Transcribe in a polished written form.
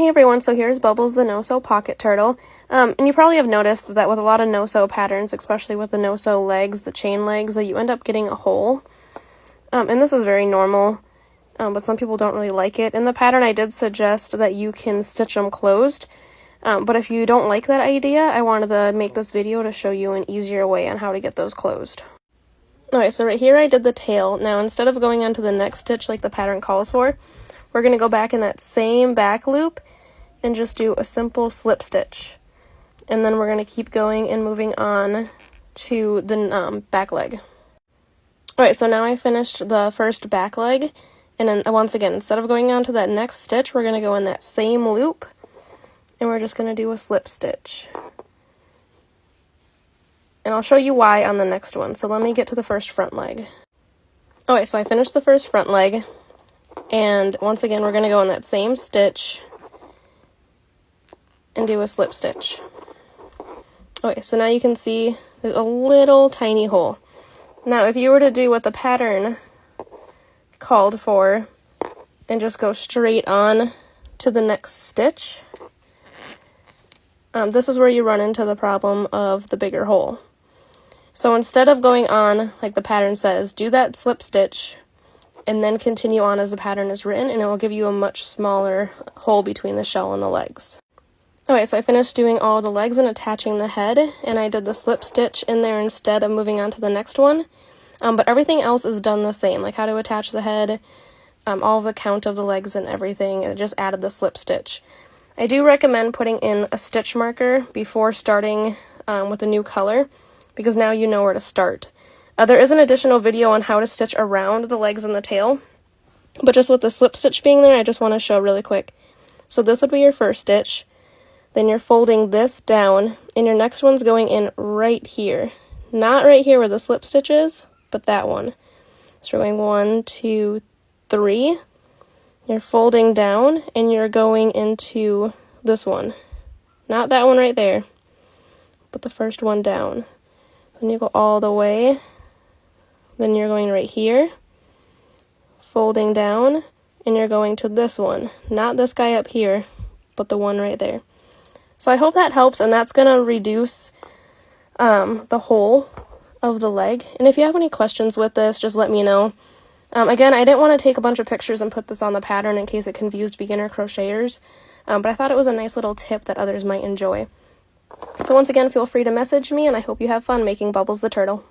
Hey everyone, so here's Bubbles the no-sew pocket turtle. And you probably have noticed that with a lot of no-sew patterns, especially with the no-sew legs, the chain legs, that you end up getting a hole. And this is very normal, but some people don't really like it. In the pattern, I did suggest that you can stitch them closed. But if you don't like that idea, I wanted to make this video to show you an easier way on how to get those closed. Alright, so right here I did the tail. Now instead of going on to the next stitch like the pattern calls for, we're going to go back in that same back loop and just do a simple slip stitch. And then we're going to keep going and moving on to the back leg. Alright, so now I finished the first back leg, and then once again, instead of going on to that next stitch, we're going to go in that same loop, and we're just going to do a slip stitch. And I'll show you why on the next one. So let me get to the first front leg. Okay, so I finished the first front leg, and once again we're going to go in that same stitch and do a slip stitch. Okay, so now you can see there's a little tiny hole. Now if you were to do what the pattern called for and just go straight on to the next stitch, this is where you run into the problem of the bigger hole. So instead of going on, like the pattern says, do that slip stitch and then continue on as the pattern is written, and it will give you a much smaller hole between the shell and the legs. Okay, so I finished doing all the legs and attaching the head, and I did the slip stitch in there instead of moving on to the next one. But everything else is done the same, like how to attach the head, all the count of the legs and everything, and just added the slip stitch. I do recommend putting in a stitch marker before starting with a new color, because now you know where to start. There is an additional video on how to stitch around the legs and the tail, but just with the slip stitch being there, I just want to show really quick. So this would be your first stitch, then you're folding this down, and your next one's going in right here. Not right here where the slip stitch is, but that one. So we're going 1, 2, 3. You're folding down, and you're going into this one. Not that one right there, but the first one down. Then you go all the way, then you're going right here, folding down, and you're going to this one. Not this guy up here, but the one right there. So I hope that helps, and that's going to reduce the hole of the leg. And if you have any questions with this, just let me know. Again, I didn't want to take a bunch of pictures and put this on the pattern in case it confused beginner crocheters, but I thought it was a nice little tip that others might enjoy. So once again, feel free to message me, and I hope you have fun making Bubbles the turtle.